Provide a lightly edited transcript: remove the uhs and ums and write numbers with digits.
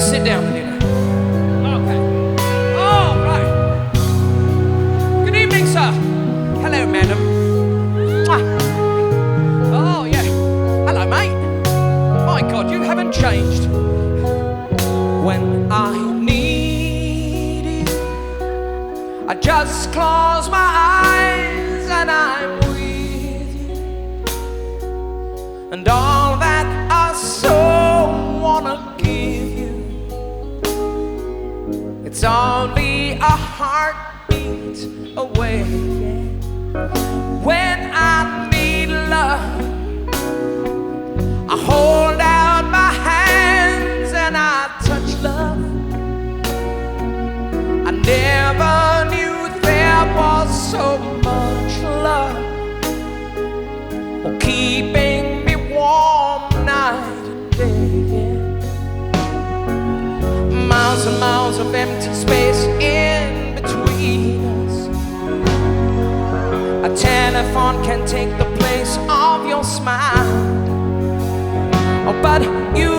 sit down with you now. Okay. All right. Good evening, sir. Hello, madam. Mwah. Oh, yeah. Hello, mate. My God, you haven't changed. When I need you, I just close my eyes and I'm with you. And all that I so wanna give you, it's only a heartbeat away. When I need love, I hold out my hands and I touch love. I never knew there was so much love, keeping me warm night and day. Miles and miles of empty space in between us. A telephone can take the place of your smile. Oh, but you